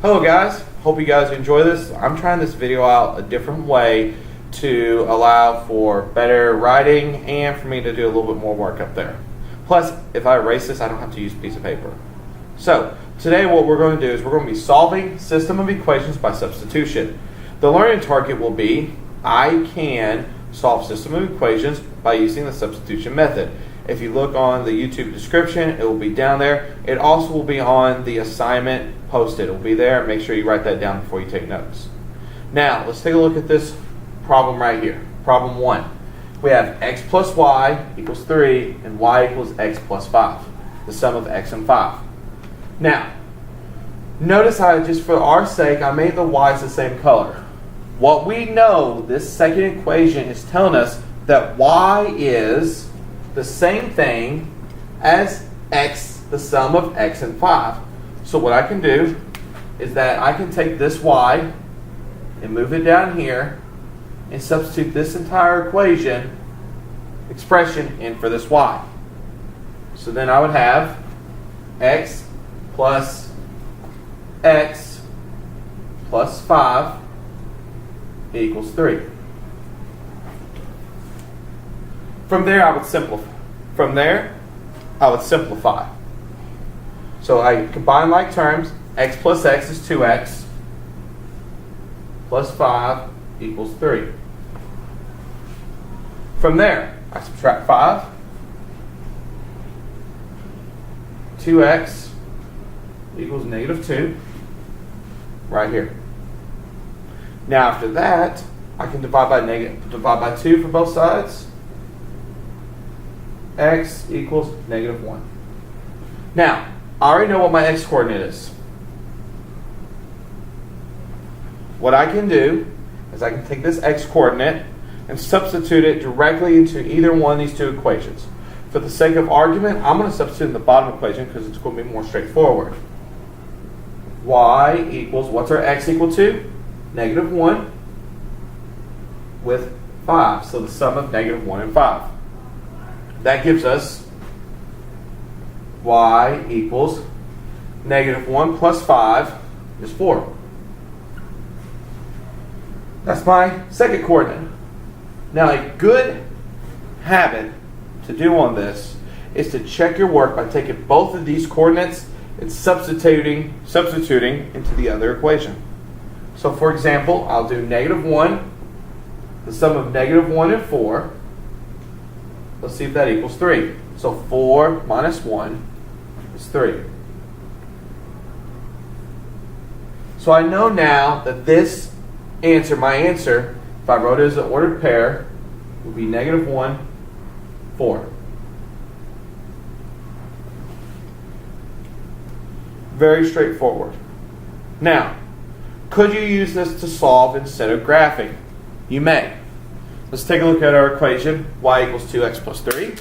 Hello guys, hope you guys enjoy this. I'm trying this video out a different way to allow for better writing and for me to do a little bit more work up there. Plus, if I erase this, I don't have to use a piece of paper. So, today what we're going to do is we're going to be solving system of equations by substitution. The learning target will be, I can solve system of equations by using the substitution method. If you look on the YouTube description, it will be down there. It also will be on the assignment posted. It will be there. Make sure you write that down before you take notes. Now, let's take a look at this problem right here. Problem 1. We have x plus y equals 3 and y equals x plus 5. The sum of x and 5. Now, notice how just for our sake, I made the y's the same color. What we know, this second equation is telling us that y is the same thing as x, the sum of x and 5. So what I can do is that I can take this y and move it down here and substitute this entire expression in for this y. So then I would have x plus 5 equals 3. From there, I would simplify. So I combine like terms. X plus x is 2x plus 5 equals 3. From there, I subtract 5. 2x equals negative 2 right here. Now after that, I can divide by 2 for both sides. X equals negative 1. Now, I already know what my x coordinate is. What I can do is I can take this x coordinate and substitute it directly into either one of these two equations. For the sake of argument, I'm going to substitute in the bottom equation because it's going to be more straightforward. Y equals, what's our x equal to? Negative 1 with 5. So the sum of negative 1 and 5. That gives us y equals negative 1 plus 5 is 4. That's my second coordinate. Now a good habit to do on this is to check your work by taking both of these coordinates and substituting into the other equation. So for example, I'll do negative 1, the sum of negative 1 and 4. Let's see if that equals 3. So 4 minus 1 is 3. So I know now that this answer, my answer, if I wrote it as an ordered pair, would be negative 1, 4. Very straightforward. Now, could you use this to solve instead of graphing? You may. Let's take a look at our equation, y equals 2x plus 3.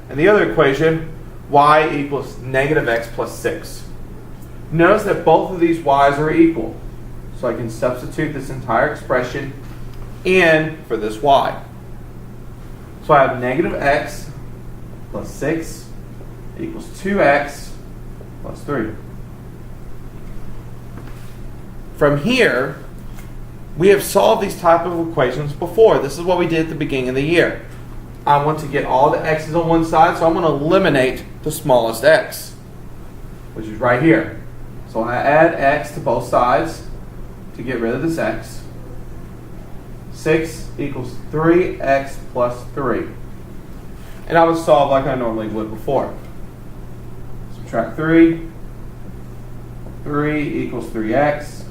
And the other equation, y equals negative x plus 6. Notice that both of these y's are equal. So I can substitute this entire expression in for this y. So I have negative x plus 6 equals 2x plus 3. From here, we have solved these type of equations before. This is what we did at the beginning of the year. I want to get all the x's on one side, so I'm going to eliminate the smallest x, which is right here. So I add x to both sides to get rid of this x. 6 equals 3x plus 3. And I would solve like I normally would before. Subtract 3. 3 equals 3x.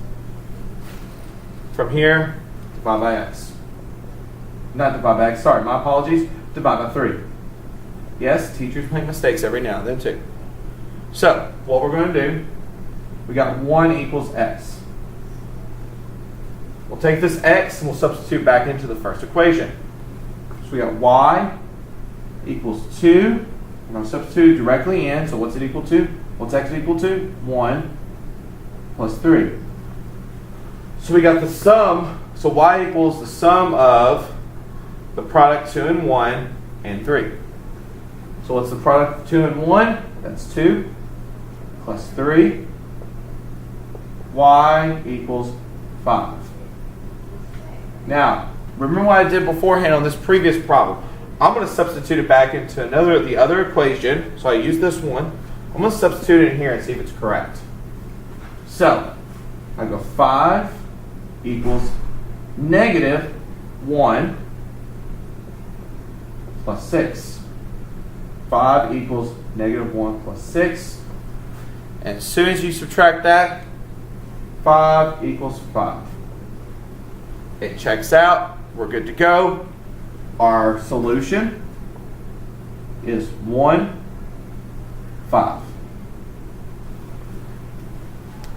From here, divide by x. Not divide by x, sorry, my apologies. Divide by 3. Yes, teachers make mistakes every now and then too. So, what we're going to do, we got 1 equals x. We'll take this x and we'll substitute back into the first equation. So we got y equals 2. We're going to substitute directly in, so what's it equal to? What's x equal to? 1 plus 3. So we got the sum, so y equals the sum of the product 2 and 1 and 3. So what's the product of 2 and 1? That's 2 plus 3 y equals 5. Now, remember what I did beforehand on this previous problem. I'm going to substitute it back into the other equation. So I use this one. I'm going to substitute it in here and see if it's correct. So, I go 5 equals negative 1 plus 6. 5 equals negative 1 plus 6. And as soon as you subtract that, 5 equals 5. It checks out. We're good to go. Our solution is 1, 5.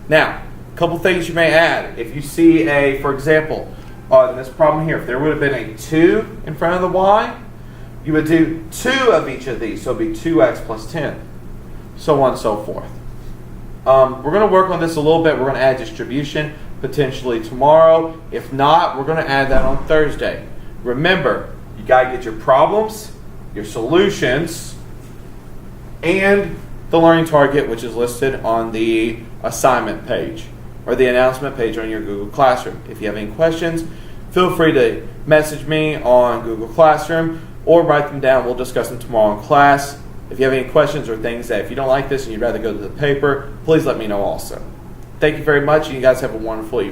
Now, a couple things you may add. If you see for example, on this problem here, if there would have been a 2 in front of the y, you would do 2 of each of these. So it would be 2x plus 10. So on and so forth. We're going to work on this a little bit. We're going to add distribution potentially tomorrow. If not, we're going to add that on Thursday. Remember, you got to get your problems, your solutions, and the learning target, which is listed on the assignment page or the announcement page on your Google Classroom. If you have any questions, feel free to message me on Google Classroom or write them down. We'll discuss them tomorrow in class. If you have any questions or things that if you don't like this and you'd rather go to the paper, please let me know also. Thank you very much, and you guys have a wonderful evening.